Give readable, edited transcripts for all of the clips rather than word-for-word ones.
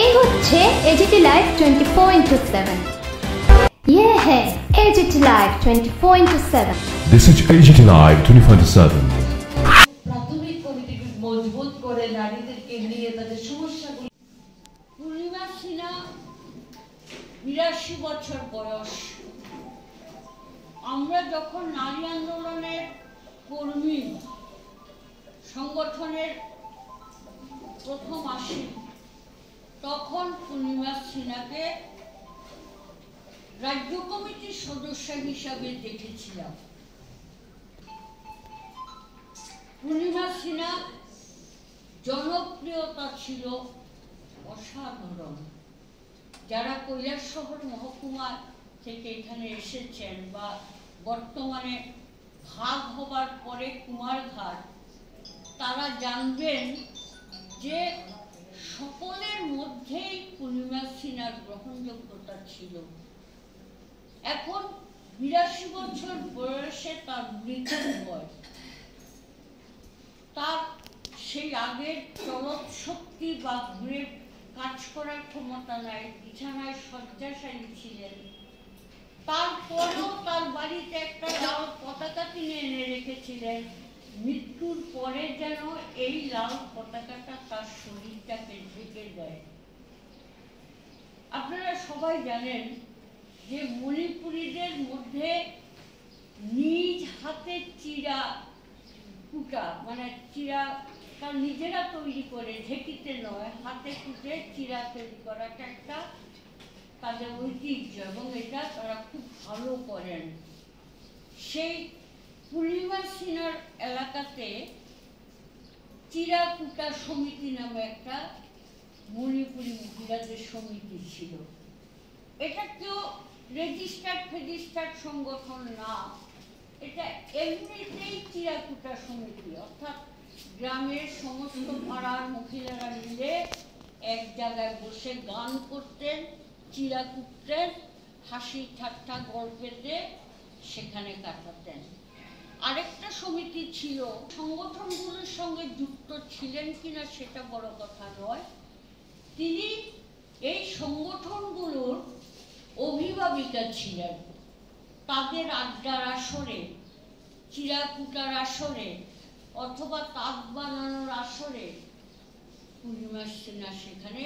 এই হচ্ছে AGT live 24/7। ये है AGT live 24/7। This is AGT Live 24/7। প্রাথমিক কমিটি মজবুত করে নারীদেরকে নিয়ে তাদের সমস্যাগুলো। পূর্ণিমা সিনহা 82 বছর বয়স। আমরা যখন নারী আন্দোলনের কর্মী সংগঠনের প্রথম আসি, তখন পূর্ণিমা সিনহাকে রাজ্য কমিটির সদস্য হিসাবে দেখেছিলাম। পূর্ণিমা সিনহা জনপ্রিয়তা ছিল অসাধারণ। যারা কৈলাসহর মহকুমা থেকে এখানে এসেছেন বা বর্তমানে ভাগ হবার পরে কুমারঘাট, তারা জানবেন যে সকলের মধ্যেই পূর্ণিমা সিনহার গ্রহণযোগ্যতা ছিল। এখন 82 বছর বয়সে তার মৃত্যু হয়। তার সেই আগের চলৎ শক্তি বা ঘুরে কাজ করার ক্ষমতা নাই, বিছানায় শয্যাশায়ী ছিলেন। তারপরেও তার বাড়িতে একটা লাল পতাকা তিনি এনে রেখেছিলেন। মৃত্যুর পরে যেন এই লাল পতাকাটা তার শরীরটাকে ঢেকে দেয়। আপনারা সবাই জানেন যে মণিপুরীদের মধ্যে নিজ হাতে চিরা কুটা, মানে চিরা তার নিজেরা তৈরি করে, ঢেকিতে নয়, হাতে কুটে চিরা তৈরি করাটা একটা তাদের ঐতিহ্য এবং এটা তারা খুব ভালো করেন। সেই পূর্ণিমা সিনহার এলাকাতে চিরা কুটা সমিতি নামে একটা মণিপুরী মহিলাদের সমিতি ছিল। এটা কেউ রেজিস্টার্ড সংগঠন না, এটা এমনিতেই চিরাকুটা সমিতি, অর্থাৎ গ্রামের সমস্ত পাড়ার মহিলারা মিলে এক জায়গায় বসে গান করতেন, চিরা কুটতেন, হাসি ঠাট্টা গল্পেতে সেখানে কাটাতেন। আরেকটা সমিতি ছিল, সংগঠনগুলোর সঙ্গে যুক্ত ছিলেন কিনা সেটা বড় কথা নয়, তিনি এই সংগঠনগুলোর অভিভাবিকা ছিলেন। তাদের আড্ডার আসরে, চিরাকুটার আসরে অথবা তাঁত বানানোর আসরে পূর্ণিমা সিনহা সেখানে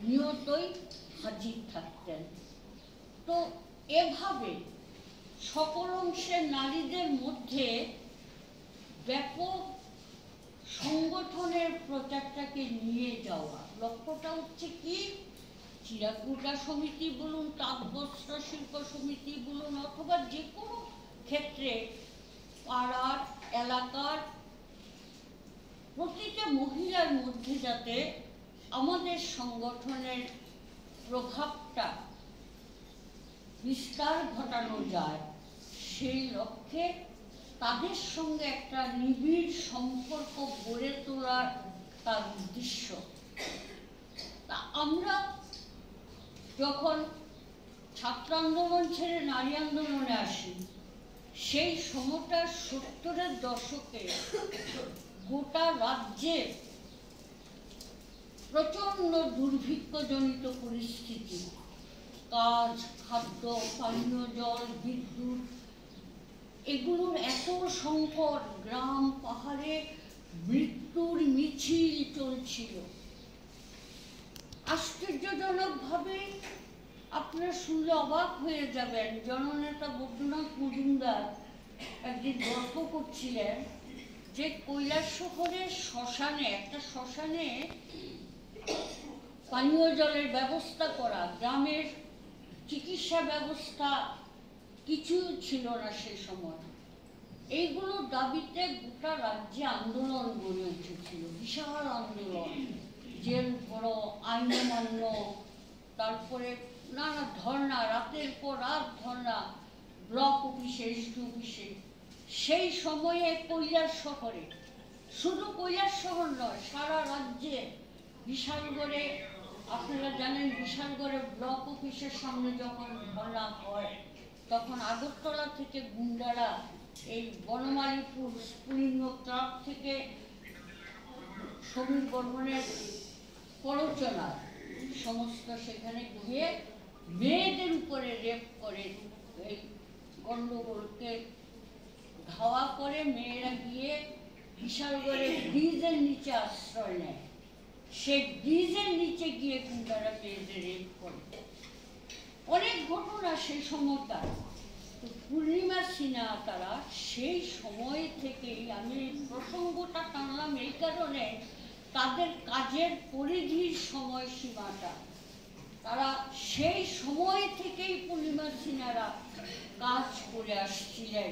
নিয়তই হাজির থাকতেন। তো এভাবে সকল অংশের নারীদের মধ্যে ব্যাপক সংগঠনের প্রচারটাকে নিয়ে যাওয়া। লক্ষ্যটা হচ্ছে কি, চিরাকুটা সমিতি বলুন, তাঁত বস্ত্র শিল্প সমিতি বলুন, অথবা যে কোনো ক্ষেত্রে পাড়ার এলাকার প্রতিটা মহিলার মধ্যে যাতে আমাদের সংগঠনের প্রভাবটা বিস্তার ঘটানো যায়, সেই লক্ষ্যে তাদের সঙ্গে একটা নিবিড় সম্পর্ক গড়ে তোলার তার উদ্দেশ্য। তা আমরা যখন ছাত্র আন্দোলন ছেড়ে নারী আন্দোলনে আসি, সেই সময়টা 70-এর দশকে গোটা রাজ্যে প্রচন্ড দুর্ভিক্ষজনিত পরিস্থিতি, কাজ, খাদ্য, পানীয় জল, বিদ্যুৎ, এগুলোর এত সংকট, গ্রাম পাহাড়ে মৃত্যুর মিছিল চলছিল। আশ্চর্যজনকভাবে আপনারা শুনলে অবাক হয়ে যাবেন, জননেতা বৈদ্যনাথ মজুমদার একদিন গল্প করছিলেন যে কৈলাসহরের শ্মশানে, একটা শ্মশানে পানীয় জলের ব্যবস্থা করা, গ্রামের চিকিৎসা ব্যবস্থা কিছু ছিল না সেই সময়। এইগুলোর দাবিতে গোটা রাজ্যে আন্দোলন গড়ে উঠেছিল, বিশাল আন্দোলন, জেল ভরো, আইন অমান্য, তারপরে নানা ধর্ণা, রাতের পর রাত ধর্ণা, ব্লক অফিসে, এসডি অফিসে। সেই সময়ে কৈলাসহরে, শুধু কৈলাসহর নয়, সারা রাজ্যে বিশালগড়ে, আপনারা জানেন বিশালগড়ে ব্লক অফিসের সামনে যখন ধর্ণা হয়, তখন আগরতলা থেকে গুন্ডারা এই বনমালীপুর স্ফুলিঙ্গ ক্লাব থেকে সমীর বর্মনের প্ররোচনা সমস্ত সেখানে গিয়ে মেয়েদের উপরে রেপ করে, এই গণ্ডগোলকে ধাওয়া করে মেয়েরা গিয়ে বিশালগড়ে ব্রিজের নিচে আশ্রয় নেয়। সেই ব্রিজের নিচে গিয়ে গুন্ডারা মেয়েদের রেপ করে। অনেক ঘটনা সেই সময়কার। তো পূর্ণিমা সিনহা তারা সেই সময় থেকেই, আমি প্রসঙ্গটা টানলাম এই কারণে, তাদের কাজের পরিধির সময়সীমাটা, তারা সেই সময় থেকেই পূর্ণিমা সিনহারা কাজ করে আসছিলেন।